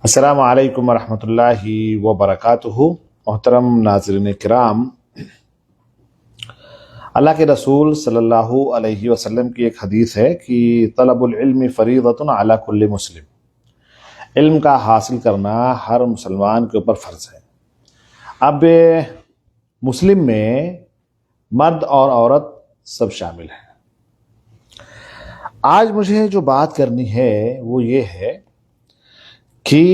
अस्सलामु अलैकुम वरहमतुल्लाहि वबरकातुहू। मोहतरम नाज़रीन किराम, अल्लाह के रसूल सल्लल्लाहु अलैहि वसल्लम की एक हदीस है कि तलबुल इल्मी फ़रीदतुन अला कुल्ली मुस्लिम। इल्म का हासिल करना हर मुसलमान के ऊपर फ़र्ज़ है। अब मुस्लिम में मर्द और औरत सब शामिल हैं। आज मुझे जो बात करनी है वो ये है कि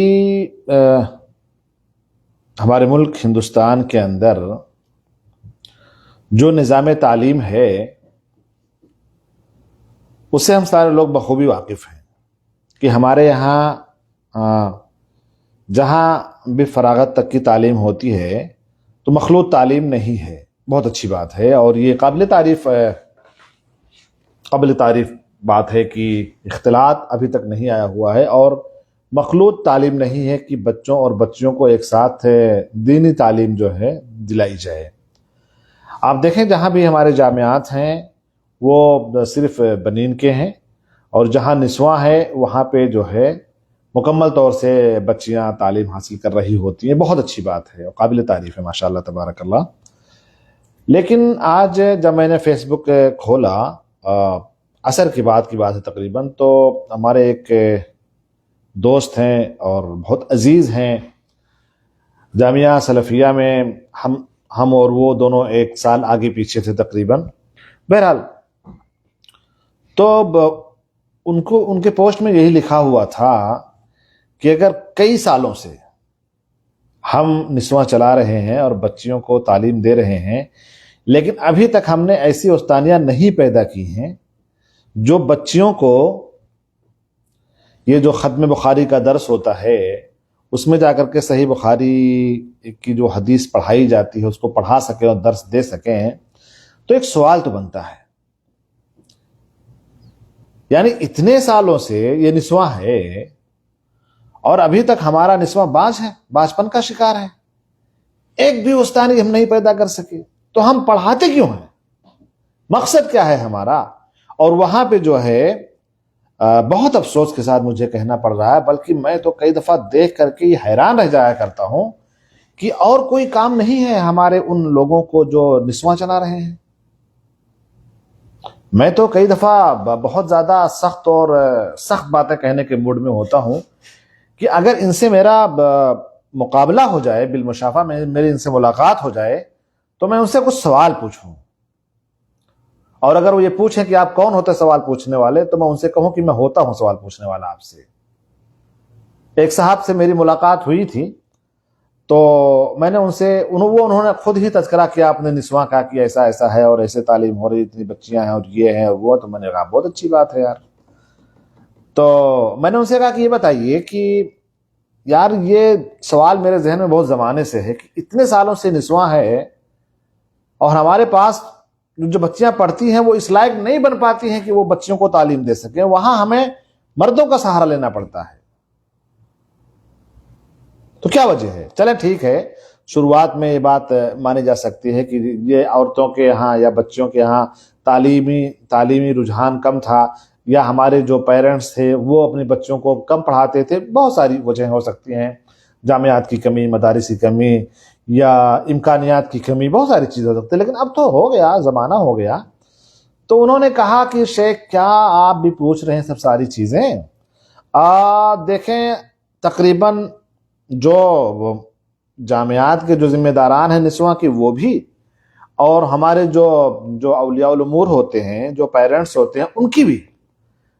हमारे मुल्क हिंदुस्तान के अंदर जो निज़ाम तालीम है उससे हम सारे लोग बखूबी वाकिफ़ हैं कि हमारे यहाँ जहाँ भी फरागत तक की तालीम होती है तो मखलूत तालीम नहीं है। बहुत अच्छी बात है और ये काबिल तारीफ़ बात है कि इख्तिलात अभी तक नहीं आया हुआ है और मखलूत तालीम नहीं है कि बच्चों और बच्चियों को एक साथ दीनी तालीम जो है दिलाई जाए। आप देखें जहाँ भी हमारे जामियात हैं वो सिर्फ बनीन के हैं और जहाँ निस्वां है वहाँ पे जो है मुकम्मल तौर से बच्चियाँ तालीम हासिल कर रही होती हैं। बहुत अच्छी बात है और काबिल तारीफ़ है, माशाअल्लाह तबारकल्लाह। लेकिन आज जब मैंने फेसबुक खोला, असर की बात है तकरीबन, तो हमारे एक दोस्त हैं और बहुत अजीज़ हैं, जामिया सलफिया में हम और वो दोनों एक साल आगे पीछे थे तकरीबन। बहरहाल तो उनको उनके पोस्ट में यही लिखा हुआ था कि अगर कई सालों से हम निस्वां चला रहे हैं और बच्चियों को तालीम दे रहे हैं लेकिन अभी तक हमने ऐसी उस्तानियां नहीं पैदा की हैं जो बच्चियों को ये जो ख़त्म बुखारी का दर्स होता है उसमें जाकर के सही बुखारी की जो हदीस पढ़ाई जाती है उसको पढ़ा सकें और दर्स दे सकें। तो एक सवाल तो बनता है, यानी इतने सालों से ये निस्वां है और अभी तक हमारा निस्वां बाजपन का शिकार है। एक भी उस्तानी हम नहीं पैदा कर सके तो हम पढ़ाते क्यों हैं? मकसद क्या है हमारा? और वहां पे जो है बहुत अफसोस के साथ मुझे कहना पड़ रहा है, बल्कि मैं तो कई दफा देख करके हैरान रह जाया करता हूं कि और कोई काम नहीं है हमारे उन लोगों को जो निस्वां चला रहे हैं। मैं तो कई दफा बहुत ज्यादा सख्त बातें कहने के मूड में होता हूं कि अगर इनसे मेरा मुकाबला हो जाए, बिलमुशाफा में मेरी इनसे मुलाकात हो जाए तो मैं उनसे कुछ सवाल पूछूं और अगर वो ये पूछें कि आप कौन होते सवाल पूछने वाले, तो मैं उनसे कहूं कि मैं होता हूं सवाल पूछने वाला आपसे। एक साहब से मेरी मुलाकात हुई थी तो मैंने उन्होंने खुद ही तज़किरा किया अपने निस्वां का कि ऐसा ऐसा है और ऐसे तालीम हो रही, इतनी बच्चियां हैं और ये है वो। तो मैंने कहा बहुत अच्छी बात है यार। तो मैंने उनसे कहा कि ये बताइए कि यार ये सवाल मेरे जहन में बहुत ज़माने से है कि इतने सालों से निस्वां है और हमारे पास जो बच्चियां पढ़ती हैं वो इस लायक नहीं बन पाती हैं कि वो बच्चियों को तालीम दे सकें। वहां हमें मर्दों का सहारा लेना पड़ता है। तो क्या वजह है? चले ठीक है, शुरुआत में ये बात मानी जा सकती है कि ये औरतों के यहाँ या बच्चियों के यहाँ तालीमी रुझान कम था या हमारे जो पेरेंट्स थे वो अपने बच्चों को कम पढ़ाते थे। बहुत सारी वजह हो सकती हैं, जामियात की कमी, मदारिस की कमी या इम्कानियात की कमी, बहुत सारी चीज़ें हो सकती है। लेकिन अब तो हो गया, ज़माना हो गया। तो उन्होंने कहा कि शेख क्या आप भी पूछ रहे हैं सब सारी चीज़ें? देखें, तकरीबन जो जामियात के जो जिम्मेदारान हैं निस्वां की वो भी, और हमारे जो औलियाउल उमूर होते हैं, जो पेरेंट्स होते हैं, उनकी भी,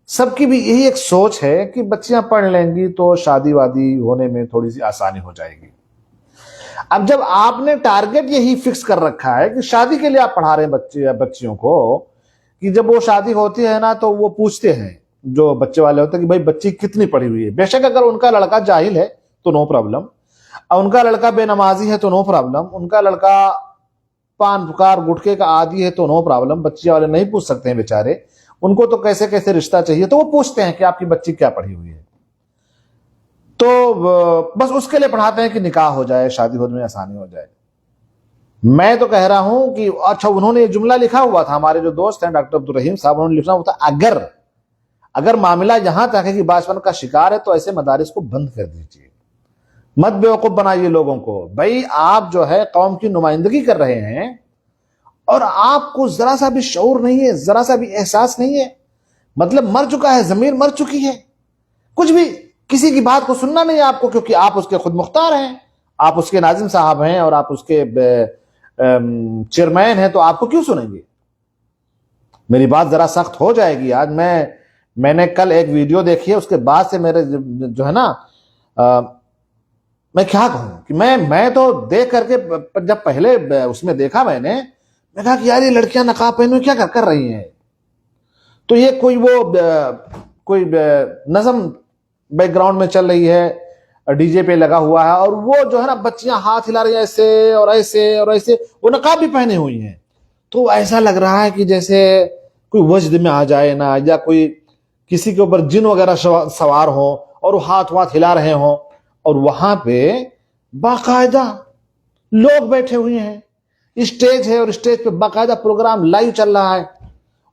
सबकी भी यही एक सोच है कि बच्चियां पढ़ लेंगी तो शादी वादी होने में थोड़ी सी आसानी हो जाएगी। अब जब आपने टारगेट यही फिक्स कर रखा है कि शादी के लिए आप पढ़ा रहे हैं बच्चे या बच्चियों को, कि जब वो शादी होती है ना तो वो पूछते हैं, जो बच्चे वाले होते हैं, कि भाई बच्ची कितनी पढ़ी हुई है। बेशक अगर उनका लड़का जाहिल है तो नो प्रॉब्लम, उनका लड़का बेनमाजी है तो नो प्रॉब्लम, उनका लड़का पान पुकार गुटखे का आदी है तो नो प्रॉब्लम। बच्चियां वाले नहीं पूछ सकते हैं बेचारे, उनको तो कैसे कैसे रिश्ता चाहिए, तो वो पूछते हैं कि आपकी बच्ची क्या पढ़ी हुई है। तो बस उसके लिए पढ़ाते हैं कि निकाह हो जाए, शादी होने में आसानी हो जाए। मैं तो कह रहा हूं कि अच्छा, उन्होंने ये जुमला लिखा हुआ था, हमारे जो दोस्त हैं डॉक्टर अब्दुल रहीम साहब, उन्होंने लिखा हुआ था अगर मामला यहां तक है कि बाजपन का शिकार है तो ऐसे मदारिस को बंद कर दीजिए। मत बेवकूफ बनाइए लोगों को। भाई आप जो है कौम की नुमाइंदगी कर रहे हैं और आपको जरा सा भी शऊर नहीं है, जरा सा भी एहसास नहीं है। मतलब मर चुका है, जमीर मर चुकी है, कुछ भी किसी की बात को सुनना नहीं है आपको, क्योंकि आप उसके खुद मुख्तार हैं, आप उसके नाजिम साहब हैं और आप उसके चेयरमैन हैं, तो आपको क्यों सुनेंगे। मेरी बात जरा सख्त हो जाएगी आज। मैंने कल एक वीडियो देखी है, उसके बाद से मेरे जो है ना मैं क्या कहूं कि मैं तो देख करके जब पहले उसमें देखा मैं कहा कि यार ये लड़कियां नकाब पहने क्या कर रही हैं। तो ये कोई नज़म बैकग्राउंड में चल रही है, डीजे पे लगा हुआ है, और वो जो है ना बच्चियां हाथ हिला रही हैं ऐसे और ऐसे और ऐसे, वो नकाब भी पहने हुई हैं। तो ऐसा लग रहा है कि जैसे कोई वजद में आ जाए ना, या कोई किसी के ऊपर जिन वगैरह सवार हो और वो हाथ वाथ हिला रहे हो, और वहां पे बाकायदा लोग बैठे हुए हैं, स्टेज है और स्टेज पे बाकायदा प्रोग्राम लाइव चल रहा है,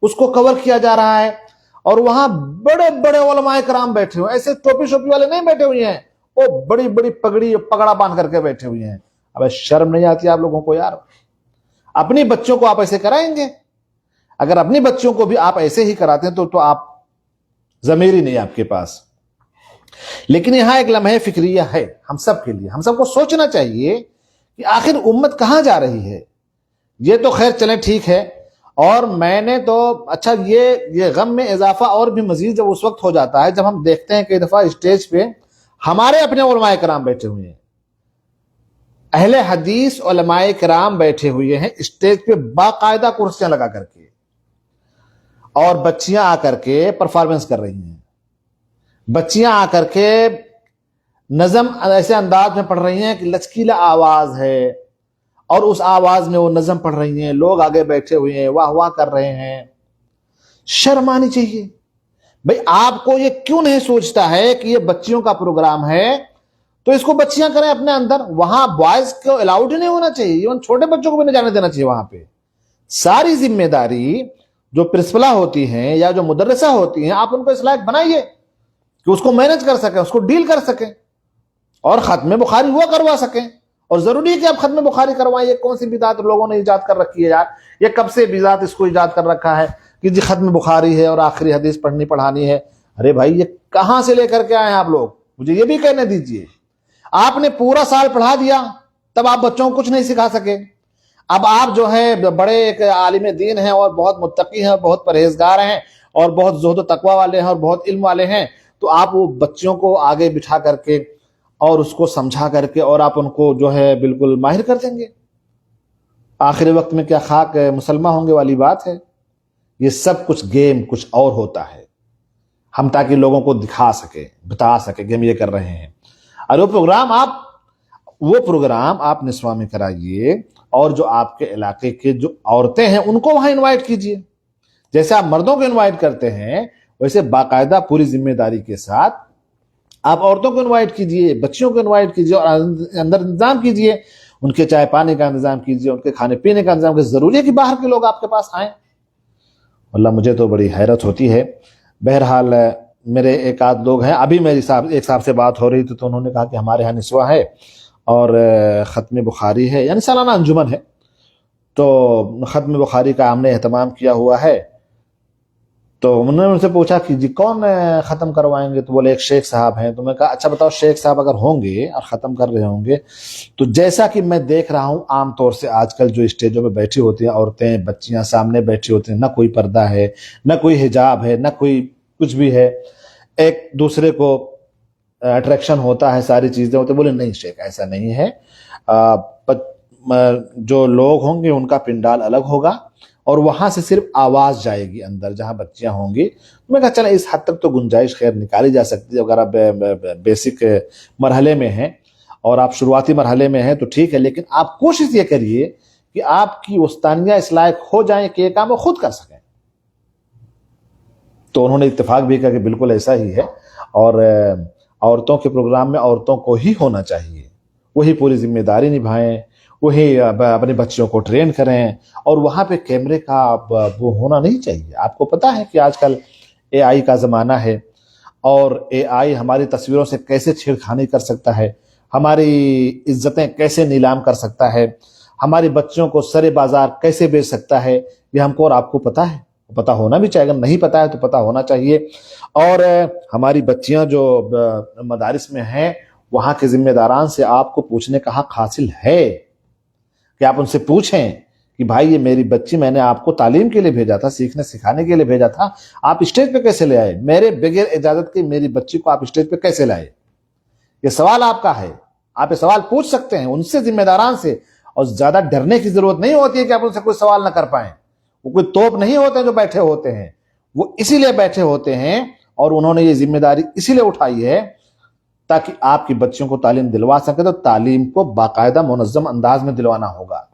उसको कवर किया जा रहा है, और वहां बड़े बड़े उलमाए कराम बैठे हुए, ऐसे टोपी शोपी वाले नहीं बैठे हुए हैं, वो बड़ी बड़ी पगड़ी पगड़ा बांध करके बैठे हुए हैं। अब शर्म नहीं आती आप लोगों को यार? अपनी बच्चों को आप ऐसे कराएंगे? अगर अपनी बच्चों को भी आप ऐसे ही कराते हैं तो आप ज़मीर ही नहीं आपके पास। लेकिन यहां एक लम्हे फिक्रिया है हम सब के लिए। हम सबको सोचना चाहिए कि आखिर उम्मत कहां जा रही है। ये तो खैर चले ठीक है, और मैंने तो अच्छा ये गम में इजाफा और भी मजीद जब उस वक्त हो जाता है जब हम देखते हैं कई दफा स्टेज पे हमारे अपने उलमाए कराम बैठे हुए हैं, अहले हदीस उलमाए कराम बैठे हुए हैं स्टेज पे बाकायदा कुर्सियां लगा करके, और बच्चियां आकर के परफॉर्मेंस कर रही हैं। बच्चियां आकर के नज़म ऐसे अंदाज में पढ़ रही हैं कि लचकीला आवाज है, और उस आवाज में वो नज़म पढ़ रही हैं, लोग आगे बैठे हुए हैं वाह वाह कर रहे हैं। शर्म आनी चाहिए भाई। आपको ये क्यों नहीं सोचता है कि ये बच्चियों का प्रोग्राम है, तो इसको बच्चियां करें अपने अंदर, वहां बॉयज को अलाउड ही नहीं होना चाहिए, इवन छोटे बच्चों को भी नहीं जाने देना चाहिए। वहां पे सारी जिम्मेदारी जो प्रिंसिपला होती हैं या जो मुदर्रिसा होती हैं, आप उनको इस लायक बनाइए कि उसको मैनेज कर सकें, उसको डील कर सकें, और खत्म बुखारी वो करवा सकें। और जरूरी है कि आप खत्म बुखारी करवाएं। ये कौन सी बिदात लोगों ने इजाद कर रखी है यार? ये कब से बिदात इसको इजाद कर रखा है कि जी खत्म बुखारी है और आखिरी हदीस पढ़ानी है? अरे भाई ये कहां से लेकर के आए हैं आप लोग? मुझे ये भी कहने दीजिए। आपने पूरा साल पढ़ा दिया, तब आप बच्चों को कुछ नहीं सिखा सके। अब आप जो है बड़े एक आलिम दीन हैं और बहुत मुत्तकी हैं, बहुत परहेजगार हैं और बहुत ज़ुहद तकवा वाले हैं और बहुत इल्म वाले हैं, तो आप वो बच्चों को आगे बिठा करके और उसको समझा करके और आप उनको जो है बिल्कुल माहिर कर देंगे। आखिरी वक्त में क्या खाक मुसलमान होंगे वाली बात है। ये सब कुछ गेम कुछ और होता है, हम ताकि लोगों को दिखा सके, बता सके कि हम ये कर रहे हैं। और वो प्रोग्राम आप निस्वा में कराइए, और जो आपके इलाके के जो औरतें हैं उनको वहां इनवाइट कीजिए। जैसे आप मर्दों को इनवाइट करते हैं, वैसे बाकायदा पूरी जिम्मेदारी के साथ आप औरतों को इनवाइट कीजिए, बच्चियों को इनवाइट कीजिए, और अंदर इंतजाम कीजिए, उनके चाय पानी का इंतजाम कीजिए, उनके खाने पीने का इंतजाम कीजिए। जरूरी है कि बाहर के लोग आपके पास आए। अल्लाह, मुझे तो बड़ी हैरत होती है। बहरहाल मेरे एक आध लोग हैं, अभी मेरी एक साहब से बात हो रही थी, तो उन्होंने कहा कि हमारे यहाँ निस्वा है और ख़त्म बुखारी है, यानी सालाना अंजुमन है, तो ख़त्म बुखारी का हमने एहतमाम किया हुआ है। तो उन्होंने उनसे पूछा कि जी कौन ख़त्म करवाएंगे? तो बोले एक शेख साहब हैं। तो मैं कहा अच्छा बताओ, शेख साहब अगर होंगे और ख़त्म कर रहे होंगे, तो जैसा कि मैं देख रहा हूँ आमतौर से आजकल जो स्टेजों पे बैठी होती हैं औरतें, बच्चियां सामने बैठी होती हैं, ना कोई पर्दा है, ना कोई हिजाब है, ना कोई कुछ भी है, एक दूसरे को अट्रैक्शन होता है, सारी चीज़ें होती। बोले नहीं शेख, ऐसा नहीं है, जो लोग होंगे उनका पिंडाल अलग होगा और वहां से सिर्फ आवाज जाएगी अंदर जहां बच्चियां होंगी। तो मैं कहा चला इस हद तक तो गुंजाइश खैर निकाली जा सकती है। अगर आप बेसिक मरहले में हैं और आप शुरुआती मरहले में हैं तो ठीक है, लेकिन आप कोशिश ये करिए कि आपकी उस्तानियां इस लायक हो जाएं कि ये काम वो खुद कर सकें। तो उन्होंने इत्तेफाक भी किया कि बिल्कुल ऐसा ही है, और औरतों के प्रोग्राम में औरतों को ही होना चाहिए, वही पूरी जिम्मेदारी निभाएं, वही अपने बच्चों को ट्रेन करें, और वहां पे कैमरे का वो होना नहीं चाहिए। आपको पता है कि आजकल AI का ज़माना है, और AI हमारी तस्वीरों से कैसे छेड़खानी कर सकता है। हमारी इज्जतें कैसे नीलाम कर सकता है, हमारी बच्चियों को सरे बाजार कैसे बेच सकता है, ये हमको और आपको पता है। पता होना भी चाहिए, अगर नहीं पता है तो पता होना चाहिए। और हमारी बच्चियां जो मदारिस में हैं, वहां के जिम्मेदारान से आपको पूछने का हक हासिल है कि आप उनसे पूछें कि भाई ये मेरी बच्ची, मैंने आपको तालीम के लिए भेजा था, सीखने सिखाने के लिए भेजा था, आप स्टेज पे कैसे ले आए? मेरे बगैर इजाजत के मेरी बच्ची को आप स्टेज पे कैसे लाए? ये सवाल आपका है, आप ये सवाल पूछ सकते हैं उनसे, जिम्मेदारान से। और ज्यादा डरने की जरूरत नहीं होती है कि आप उनसे कोई सवाल ना कर पाए। वो कोई तोप नहीं होते जो बैठे होते हैं, वो इसीलिए बैठे होते हैं और उन्होंने ये जिम्मेदारी इसीलिए उठाई है ताकि आपकी बच्चियों को तालीम दिलवा सके। तो तालीम को बाकायदा मुनज़्ज़म अंदाज में दिलवाना होगा।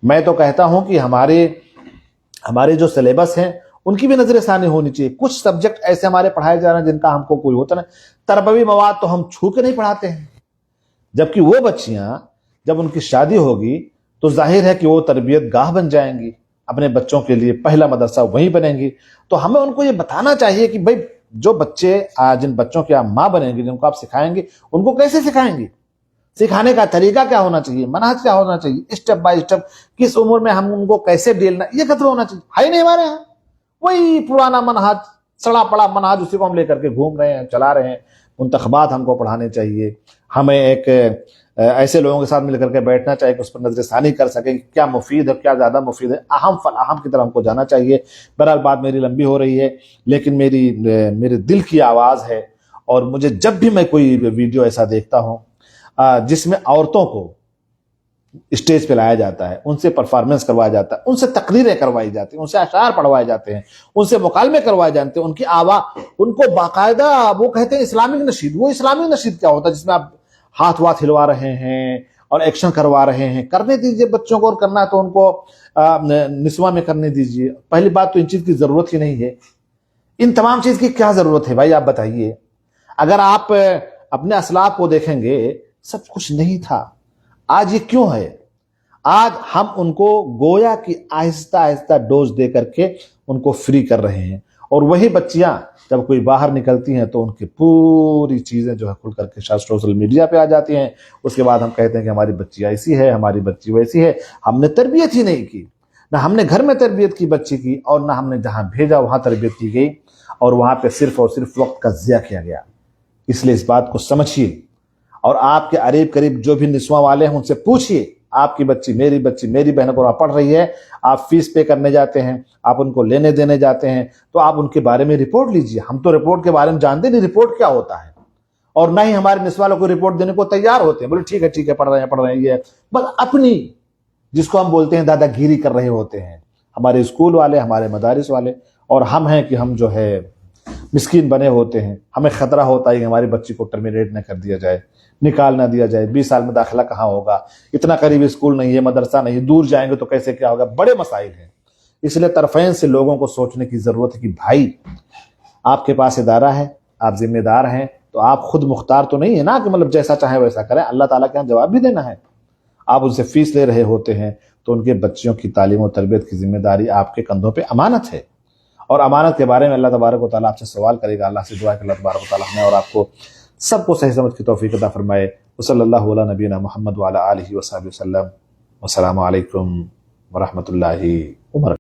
मैं तो कहता हूं कि हमारे जो सिलेबस हैं उनकी भी नजरसानी होनी चाहिए। कुछ सब्जेक्ट ऐसे हमारे पढ़ाए जा रहे हैं जिनका हमको कोई होता नहीं। तरबवी मवाद तो हम छू के नहीं पढ़ाते हैं, जबकि वो बच्चियां जब उनकी शादी होगी तो जाहिर है कि वो तरबियत गाह बन जाएंगी, अपने बच्चों के लिए पहला मदरसा वहीं बनेंगी। तो हमें उनको ये बताना चाहिए कि भाई जो बच्चे जिन बच्चों की आप माँ बनेंगे, जिनको आप सिखाएंगे, उनको कैसे सिखाएंगे, सिखाने का तरीका क्या होना चाहिए, मनहज क्या होना चाहिए, स्टेप बाय स्टेप, किस उम्र में हम उनको कैसे डीलना, ये खत्म होना चाहिए। है नहीं हमारे यहाँ वही पुराना मनहज, सड़ा पड़ा मनहज, उसी को हम लेकर के घूम रहे हैं, चला रहे हैं। मुंतखबात हमको पढ़ाने चाहिए। हमें एक ऐसे लोगों के साथ मिलकर के बैठना चाहिए कि उस पर नजरसानी कर सके कि क्या मुफीद है, क्या ज्यादा मुफीद है, अहम फल अहम की तरफ हमको जाना चाहिए। बहरहाल बात मेरी लंबी हो रही है, लेकिन मेरे दिल की आवाज है। और मुझे जब भी मैं कोई वीडियो ऐसा देखता हूं जिसमें औरतों को स्टेज पे लाया जाता है, उनसे परफॉर्मेंस करवाया जाता है, उनसे तकरीरें करवाई जाती हैं, उनसे अशार पढ़वाए जाते हैं, उनसे मुकालमे करवाए जाते हैं, उनकी आवाज, उनको बाकायदा वो कहते हैं इस्लामिक नशीद। वो इस्लामिक नशीद क्या होता है जिसमें आप हाथ वाथ हिलवा रहे हैं और एक्शन करवा रहे हैं? करने दीजिए बच्चों को, और करना है तो उनको निस्वा में करने दीजिए। पहली बात तो इन चीज की जरूरत ही नहीं है। इन तमाम चीज की क्या जरूरत है भाई, आप बताइए। अगर आप अपने असलाफ को देखेंगे, सब कुछ नहीं था। आज ये क्यों है? आज हम उनको गोया की आहिस्ता आहिस्ता डोज दे करके उनको फ्री कर रहे हैं। और वही बच्चियां जब कोई बाहर निकलती हैं तो उनकी पूरी चीजें जो है खुल करके सोशल मीडिया पे आ जाती हैं। उसके बाद हम कहते हैं कि हमारी बच्ची ऐसी है, हमारी बच्ची वैसी है। हमने तरबियत ही नहीं की, ना हमने घर में तरबियत की बच्ची की, और ना हमने जहां भेजा वहां तरबियत की गई, और वहां पे सिर्फ और सिर्फ वक्त का ज़िया किया गया। इसलिए इस बात को समझिए, और आपके करीब करीब जो भी निस्वा वाले हैं उनसे पूछिए, आपकी बच्ची, मेरी बहन को पढ़ रही है, आप फीस पे करने जाते हैं, आप उनको लेने देने जाते हैं, तो आप उनके बारे में रिपोर्ट लीजिए। हम तो रिपोर्ट के बारे में जानते नहीं रिपोर्ट क्या होता है, और ना ही हमारे निस्वा वालों को रिपोर्ट देने को तैयार होते हैं। बोले ठीक है पढ़ रहे हैं ये, बस अपनी, जिसको हम बोलते हैं दादागिरी कर रहे होते हैं हमारे स्कूल वाले, हमारे मदारिस वाले। और हम हैं कि हम जो है मिस्कीन बने होते हैं। हमें खतरा होता है कि हमारी बच्ची को टर्मिनेट न कर दिया जाए, निकाल ना दिया जाए। 20 साल में दाखिला कहाँ होगा, इतना करीब स्कूल नहीं है, मदरसा नहीं, दूर जाएंगे तो कैसे क्या होगा, बड़े मसाइल हैं। इसलिए तरफेन से लोगों को सोचने की जरूरत है कि भाई आपके पास इदारा है, आप जिम्मेदार हैं, तो आप खुद मुख्तार तो नहीं है ना कि मतलब जैसा चाहे वैसा करें। अल्लाह ताला के यहाँ जवाब भी देना है। आप उनसे फीस ले रहे होते हैं तो उनके बच्चियों की तालीम और तरबियत की जिम्मेदारी आपके कंधों पर अमानत है। और अमानत के बारे में अल्लाह तबारक व तआला आपसे सवाल करेगा। अल्लाह से दुआ है कि अल्लाह तबारक व तआला हमें और आपको सबको सही समझ की तौफीक अता फरमाए। सल्लल्लाहु अला नबीना मुहम्मद व अला आलिहि व सल्लम। अस्सलामु अलैकुम व रहमतुल्लाहि व बरकातहू।